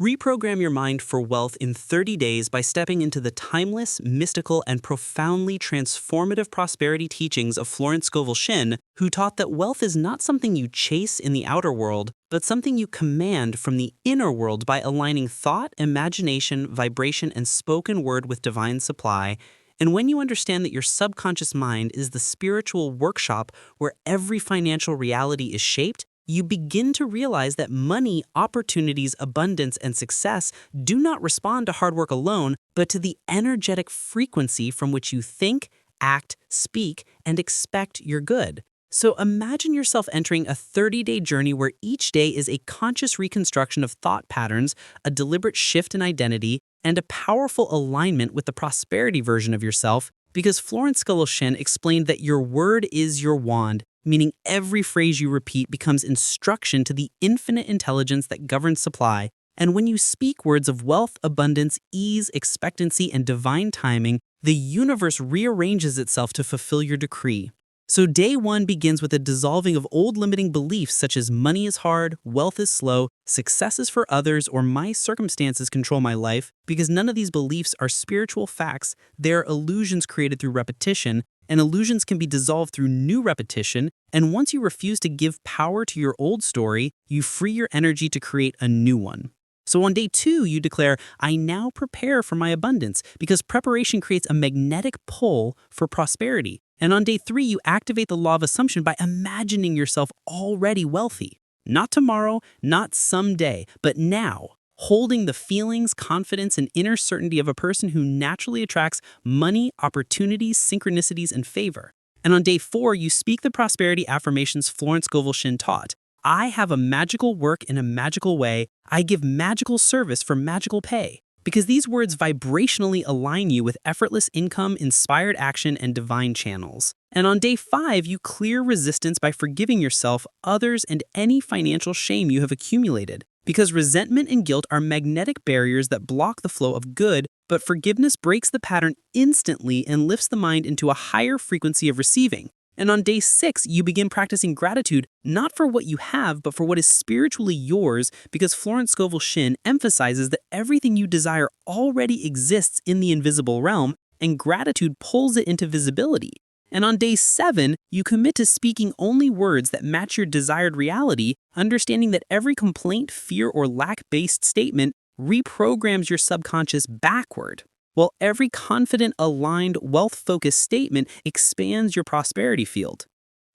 Reprogram your mind for wealth in 30 days by stepping into the timeless, mystical, and profoundly transformative prosperity teachings of Florence Scovel Shinn, who taught that wealth is not something you chase in the outer world, but something you command from the inner world by aligning thought, imagination, vibration, and spoken word with divine supply. And when you understand that your subconscious mind is the spiritual workshop where every financial reality is shaped, you begin to realize that money, opportunities, abundance, and success do not respond to hard work alone, but to the energetic frequency from which you think, act, speak, and expect your good. So imagine yourself entering a 30-day journey where each day is a conscious reconstruction of thought patterns, a deliberate shift in identity, and a powerful alignment with the prosperity version of yourself, because Florence Scovel Shinn explained that your word is your wand, meaning every phrase you repeat becomes instruction to the infinite intelligence that governs supply. And when you speak words of wealth, abundance, ease, expectancy, and divine timing, the universe rearranges itself to fulfill your decree. So day one begins with a dissolving of old limiting beliefs such as money is hard, wealth is slow, success is for others, or my circumstances control my life, because none of these beliefs are spiritual facts. They're illusions created through repetition, and illusions can be dissolved through new repetition. And once you refuse to give power to your old story, you free your energy to create a new one. So on day two, you declare, I now prepare for my abundance, because preparation creates a magnetic pull for prosperity. And on day three, you activate the law of assumption by imagining yourself already wealthy. Not tomorrow, not someday, but now, holding the feelings, confidence, and inner certainty of a person who naturally attracts money, opportunities, synchronicities, and favor. And on day four, you speak the prosperity affirmations Florence Scovel Shinn taught. I have a magical work in a magical way. I give magical service for magical pay. Because these words vibrationally align you with effortless income, inspired action, and divine channels. And on day five, you clear resistance by forgiving yourself, others, and any financial shame you have accumulated. Because resentment and guilt are magnetic barriers that block the flow of good, but forgiveness breaks the pattern instantly and lifts the mind into a higher frequency of receiving. And on day six, you begin practicing gratitude, not for what you have, but for what is spiritually yours, because Florence Scovel Shinn emphasizes that everything you desire already exists in the invisible realm, and gratitude pulls it into visibility. And on day seven, you commit to speaking only words that match your desired reality, understanding that every complaint, fear, or lack-based statement reprograms your subconscious backward, while every confident, aligned, wealth-focused statement expands your prosperity field.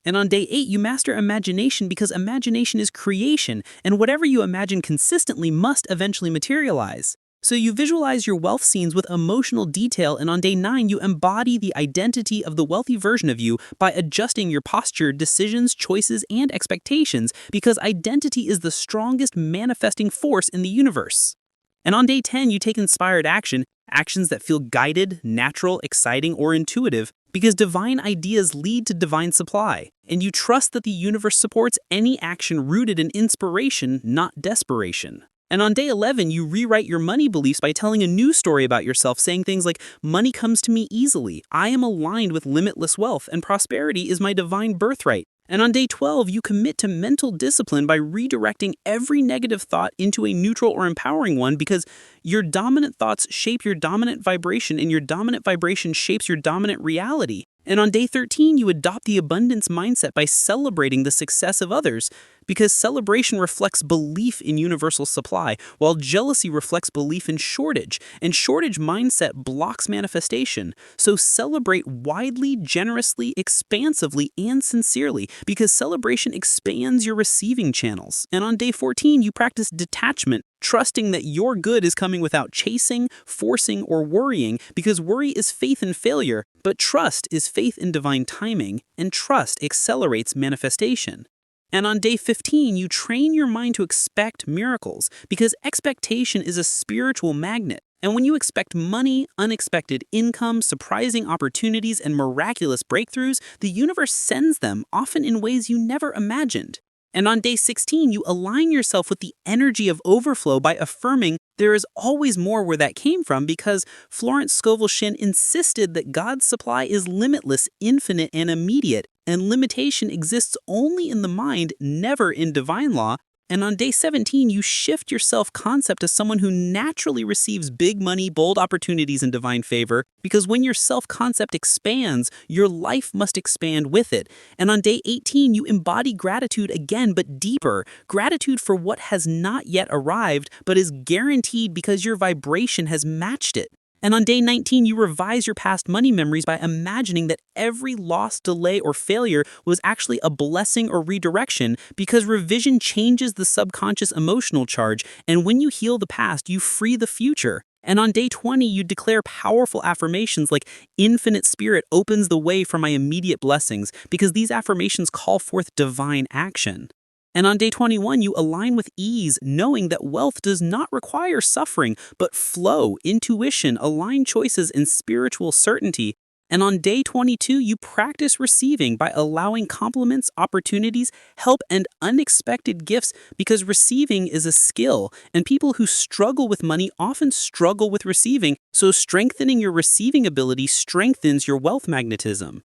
And on day eight, you master imagination because imagination is creation, and whatever you imagine consistently must eventually materialize. So you visualize your wealth scenes with emotional detail, and on day nine, you embody the identity of the wealthy version of you by adjusting your posture, decisions, choices, and expectations, because identity is the strongest manifesting force in the universe. And on day 10, you take inspired action, actions that feel guided, natural, exciting, or intuitive, because divine ideas lead to divine supply, and you trust that the universe supports any action rooted in inspiration, not desperation. And on day 11, you rewrite your money beliefs by telling a new story about yourself, saying things like, money comes to me easily, I am aligned with limitless wealth, and prosperity is my divine birthright. And on day 12, you commit to mental discipline by redirecting every negative thought into a neutral or empowering one, because your dominant thoughts shape your dominant vibration, and your dominant vibration shapes your dominant reality. And on day 13, you adopt the abundance mindset by celebrating the success of others, because celebration reflects belief in universal supply, while jealousy reflects belief in shortage, and shortage mindset blocks manifestation. So celebrate widely, generously, expansively, and sincerely, because celebration expands your receiving channels. And on day 14, you practice detachment, trusting that your good is coming without chasing, forcing, or worrying, because worry is faith in failure, but trust is faith in divine timing, and trust accelerates manifestation. And on day 15, you train your mind to expect miracles, because expectation is a spiritual magnet. And when you expect money, unexpected income, surprising opportunities, and miraculous breakthroughs, the universe sends them, often in ways you never imagined. And on day 16, you align yourself with the energy of overflow by affirming there is always more where that came from, because Florence Scovel Shinn insisted that God's supply is limitless, infinite, and immediate, and limitation exists only in the mind, never in divine law. And on day 17, you shift your self-concept to someone who naturally receives big money, bold opportunities, and divine favor, because when your self-concept expands, your life must expand with it. And on day 18, you embody gratitude again, but deeper. Gratitude for what has not yet arrived, but is guaranteed because your vibration has matched it. And on day 19, you revise your past money memories by imagining that every loss, delay, or failure was actually a blessing or redirection, because revision changes the subconscious emotional charge, and when you heal the past, you free the future. And on day 20, you declare powerful affirmations like "Infinite Spirit opens the way for my immediate blessings," because these affirmations call forth divine action. And on day 21, you align with ease, knowing that wealth does not require suffering, but flow, intuition, aligned choices, and spiritual certainty. And on day 22, you practice receiving by allowing compliments, opportunities, help, and unexpected gifts, because receiving is a skill, and people who struggle with money often struggle with receiving, so strengthening your receiving ability strengthens your wealth magnetism.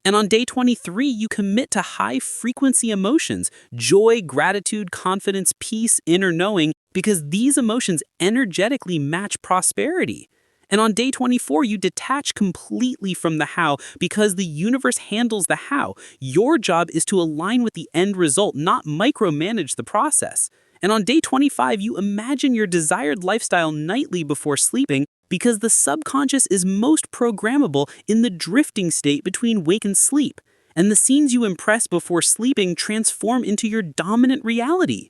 And on day 23, you commit to high-frequency emotions: joy, gratitude, confidence, peace, inner knowing, because these emotions energetically match prosperity. And on day 24, you detach completely from the how, because the universe handles the how. Your job is to align with the end result, not micromanage the process. And on day 25, you imagine your desired lifestyle nightly before sleeping, because the subconscious is most programmable in the drifting state between wake and sleep. And the scenes you impress before sleeping transform into your dominant reality.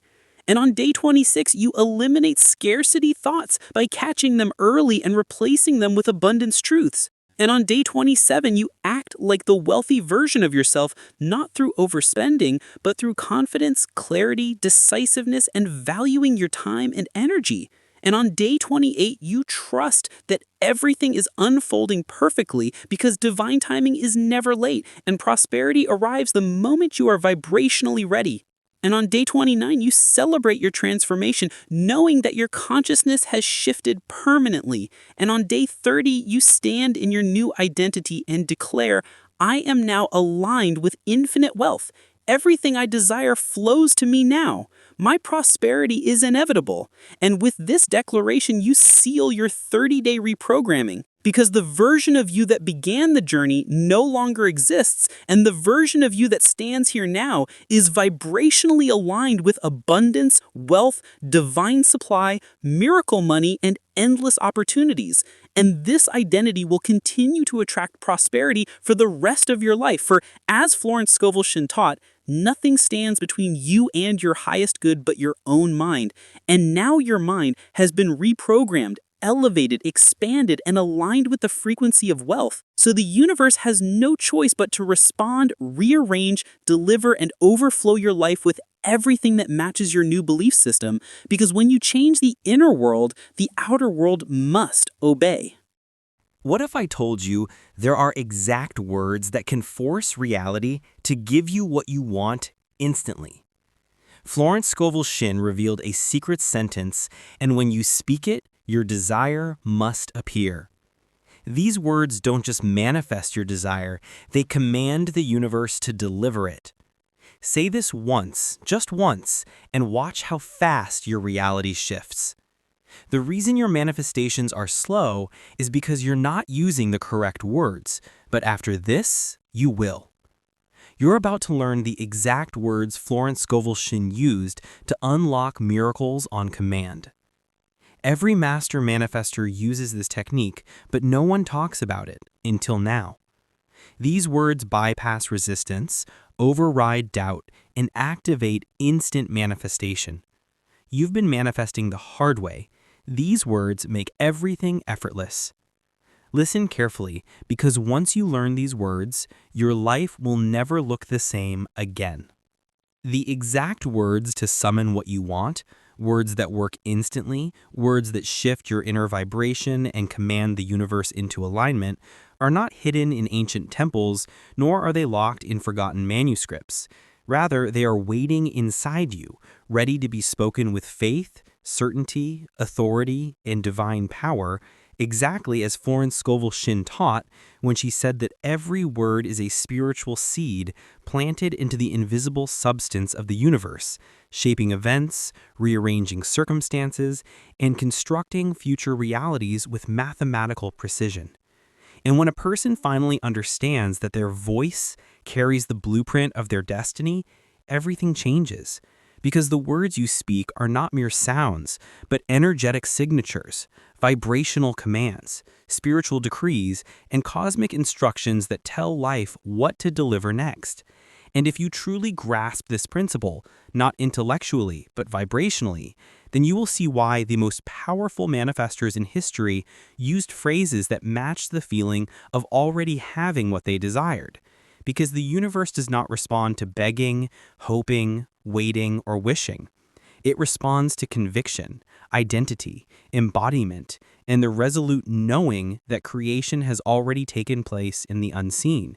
And on day 26, you eliminate scarcity thoughts by catching them early and replacing them with abundance truths. And on day 27, you act like the wealthy version of yourself, not through overspending, but through confidence, clarity, decisiveness, and valuing your time and energy. And on day 28, you trust that everything is unfolding perfectly, because divine timing is never late, and prosperity arrives the moment you are vibrationally ready. And on day 29, you celebrate your transformation, knowing that your consciousness has shifted permanently. And on day 30, you stand in your new identity and declare, "I am now aligned with infinite wealth. Everything I desire flows to me now. My prosperity is inevitable." And with this declaration, you seal your 30-day reprogramming, because the version of you that began the journey no longer exists, and the version of you that stands here now is vibrationally aligned with abundance, wealth, divine supply, miracle money, and endless opportunities. And this identity will continue to attract prosperity for the rest of your life. For as Florence Scovel Shinn taught, nothing stands between you and your highest good but your own mind. And now your mind has been reprogrammed, elevated, expanded, and aligned with the frequency of wealth. So the universe has no choice but to respond, rearrange, deliver, and overflow your life with everything that matches your new belief system, because when you change the inner world, the outer world must obey. What if I told you there are exact words that can force reality to give you what you want instantly? Florence Scovel Shinn revealed a secret sentence, and when you speak it, your desire must appear. These words don't just manifest your desire, they command the universe to deliver it. Say this once, just once, and watch how fast your reality shifts. The reason your manifestations are slow is because you're not using the correct words, but after this, you will. You're about to learn the exact words Florence Scovel Shinn used to unlock miracles on command. Every master manifestor uses this technique, but no one talks about it until now. These words bypass resistance, override doubt, and activate instant manifestation. You've been manifesting the hard way. These words make everything effortless. Listen carefully, because once you learn these words, your life will never look the same again. The exact words to summon what you want, words that work instantly, words that shift your inner vibration and command the universe into alignment, are not hidden in ancient temples, nor are they locked in forgotten manuscripts. Rather, they are waiting inside you, ready to be spoken with faith, certainty, authority, and divine power, exactly as Florence Scovel Shinn taught when she said that every word is a spiritual seed planted into the invisible substance of the universe, shaping events, rearranging circumstances, and constructing future realities with mathematical precision. And when a person finally understands that their voice carries the blueprint of their destiny, everything changes. Because the words you speak are not mere sounds, but energetic signatures, vibrational commands, spiritual decrees, and cosmic instructions that tell life what to deliver next. And if you truly grasp this principle, not intellectually, but vibrationally, then you will see why the most powerful manifestors in history used phrases that matched the feeling of already having what they desired. Because the universe does not respond to begging, hoping, waiting, or wishing. It responds to conviction, identity, embodiment, and the resolute knowing that creation has already taken place in the unseen.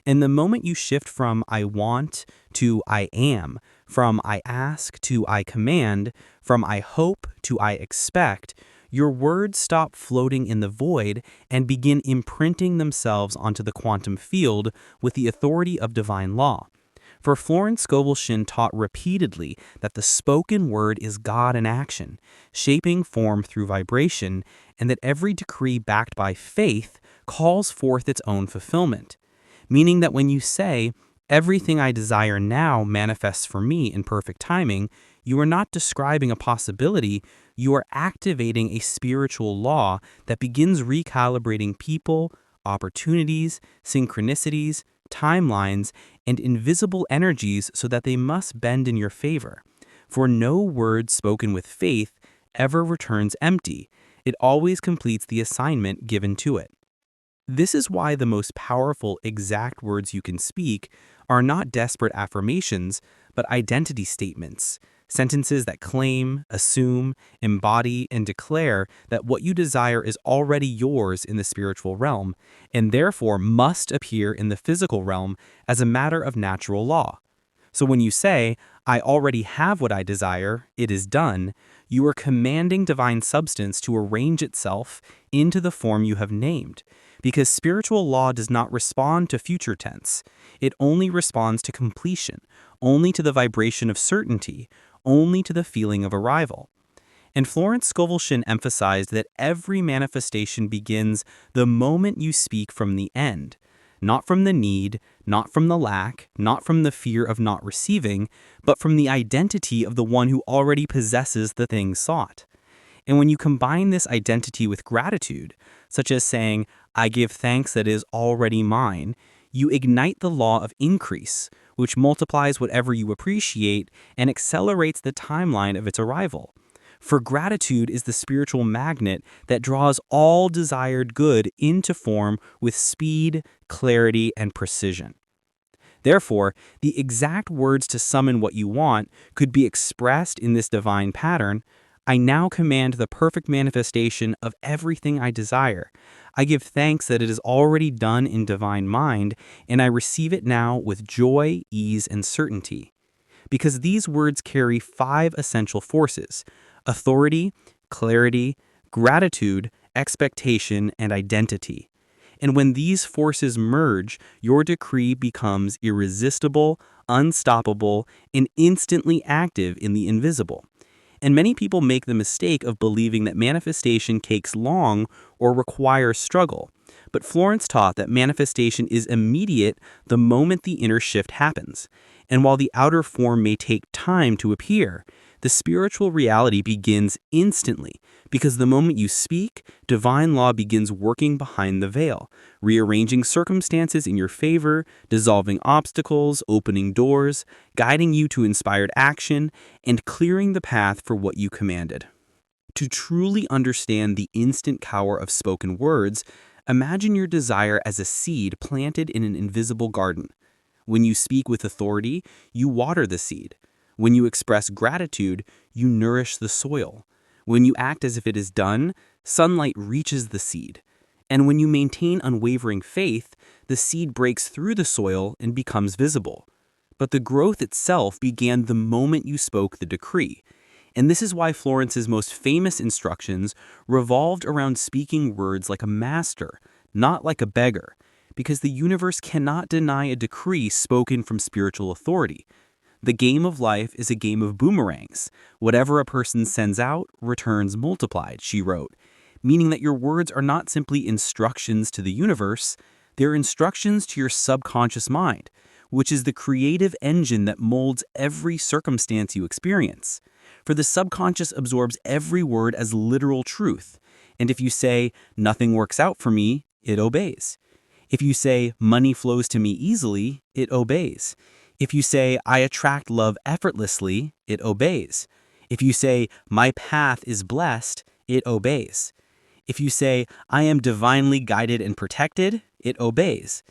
And the moment you shift from I want to I am, from I ask to I command, from I hope to I expect, your words stop floating in the void and begin imprinting themselves onto the quantum field with the authority of divine law. For Florence Scovel Shinn taught repeatedly that the spoken word is God in action, shaping form through vibration, and that every decree backed by faith calls forth its own fulfillment. Meaning that when you say, everything I desire now manifests for me in perfect timing, you are not describing a possibility, you are activating a spiritual law that begins recalibrating people, opportunities, synchronicities, timelines, and invisible energies so that they must bend in your favor. For no word spoken with faith ever returns empty. It always completes the assignment given to it. This is why the most powerful exact words you can speak are not desperate affirmations, but identity statements, sentences that claim, assume, embody, and declare that what you desire is already yours in the spiritual realm, and therefore must appear in the physical realm as a matter of natural law. So when you say, I already have what I desire, it is done, you are commanding divine substance to arrange itself into the form you have named. Because spiritual law does not respond to future tense. It only responds to completion, only to the vibration of certainty, only to the feeling of arrival. And Florence Scovel Shinn emphasized that every manifestation begins the moment you speak from the end, not from the need, not from the lack, not from the fear of not receiving, but from the identity of the one who already possesses the thing sought. And when you combine this identity with gratitude, such as saying, I give thanks that is already mine, you ignite the law of increase, which multiplies whatever you appreciate and accelerates the timeline of its arrival. For gratitude is the spiritual magnet that draws all desired good into form with speed, clarity, and precision. Therefore, the exact words to summon what you want could be expressed in this divine pattern. I now command the perfect manifestation of everything I desire. I give thanks that it is already done in divine mind, and I receive it now with joy, ease, and certainty. Because these words carry 5 essential forces: authority, clarity, gratitude, expectation, and identity. And when these forces merge, your decree becomes irresistible, unstoppable, and instantly active in the invisible. And many people make the mistake of believing that manifestation takes long or requires struggle. But Florence taught that manifestation is immediate the moment the inner shift happens. And while the outer form may take time to appear, the spiritual reality begins instantly, because the moment you speak, divine law begins working behind the veil, rearranging circumstances in your favor, dissolving obstacles, opening doors, guiding you to inspired action, and clearing the path for what you commanded. To truly understand the instant power of spoken words, imagine your desire as a seed planted in an invisible garden. When you speak with authority, you water the seed. When you express gratitude, you nourish the soil. When you act as if it is done, sunlight reaches the seed. And when you maintain unwavering faith, the seed breaks through the soil and becomes visible. But the growth itself began the moment you spoke the decree. And this is why Florence's most famous instructions revolved around speaking words like a master, not like a beggar, because the universe cannot deny a decree spoken from spiritual authority. The game of life is a game of boomerangs. Whatever a person sends out returns multiplied, she wrote, meaning that your words are not simply instructions to the universe, they're instructions to your subconscious mind, which is the creative engine that molds every circumstance you experience. For the subconscious absorbs every word as literal truth, and if you say, "Nothing works out for me," it obeys. If you say, "Money flows to me easily," it obeys. If you say, "I attract love effortlessly," it obeys. If you say, "My path is blessed," it obeys. If you say, "I am divinely guided and protected," it obeys.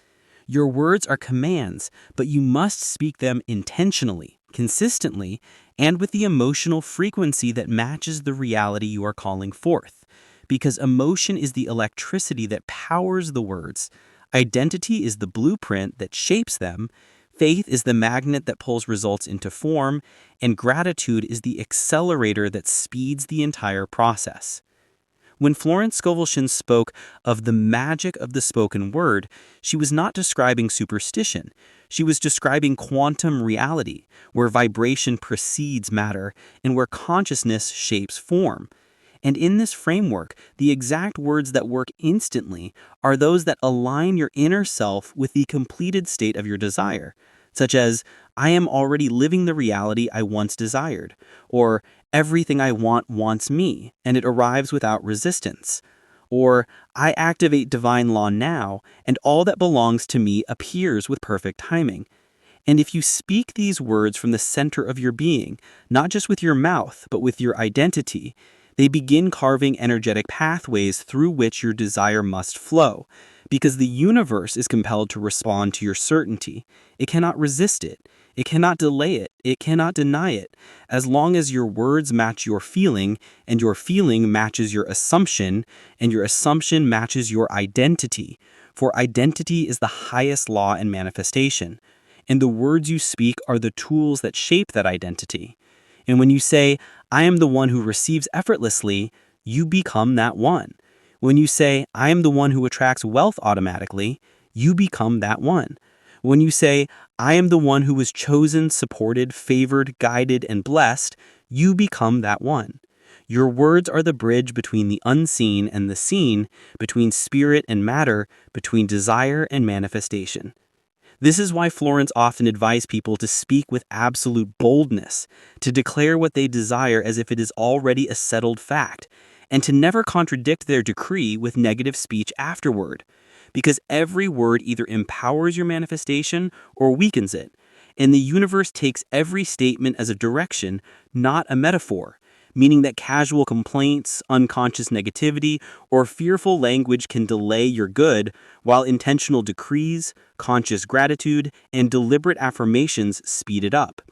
Your words are commands, but you must speak them intentionally, consistently, and with the emotional frequency that matches the reality you are calling forth. Because emotion is the electricity that powers the words, identity is the blueprint that shapes them, faith is the magnet that pulls results into form, and gratitude is the accelerator that speeds the entire process. When Florence Scovel Shinn spoke of the magic of the spoken word, she was not describing superstition. She was describing quantum reality, where vibration precedes matter and where consciousness shapes form. And in this framework, the exact words that work instantly are those that align your inner self with the completed state of your desire, such as, "I am already living the reality I once desired," or "Everything I want wants me, and it arrives without resistance," or "I activate divine law now, and all that belongs to me appears with perfect timing." And if you speak these words from the center of your being, not just with your mouth, but with your identity, they begin carving energetic pathways through which your desire must flow, because the universe is compelled to respond to your certainty. It cannot resist it. It cannot delay it. It cannot deny it. As long as your words match your feeling, and your feeling matches your assumption, and your assumption matches your identity. For identity is the highest law and manifestation. And the words you speak are the tools that shape that identity. And when you say, "I am the one who receives effortlessly," you become that one. When you say, "I am the one who attracts wealth automatically," you become that one. When you say, "I am the one who was chosen, supported, favored, guided, and blessed," you become that one. Your words are the bridge between the unseen and the seen, between spirit and matter, between desire and manifestation. This is why Florence often advised people to speak with absolute boldness, to declare what they desire as if it is already a settled fact, and to never contradict their decree with negative speech afterward. Because every word either empowers your manifestation or weakens it, and the universe takes every statement as a direction, not a metaphor, meaning that casual complaints, unconscious negativity, or fearful language can delay your good, while intentional decrees, conscious gratitude, and deliberate affirmations speed it up.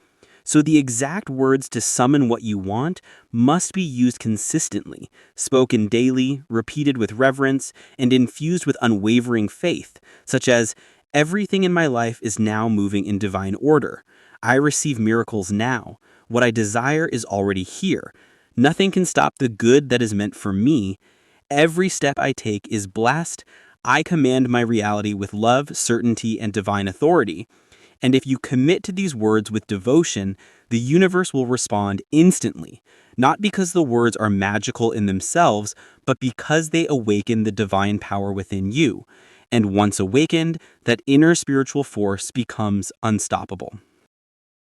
So the exact words to summon what you want must be used consistently, spoken daily, repeated with reverence, and infused with unwavering faith, such as, "Everything in my life is now moving in divine order. I receive miracles now. What I desire is already here. Nothing can stop the good that is meant for me. Every step I take is blessed. I command my reality with love, certainty, and divine authority." And if you commit to these words with devotion, the universe will respond instantly, not because the words are magical in themselves, but because they awaken the divine power within you. And once awakened, that inner spiritual force becomes unstoppable.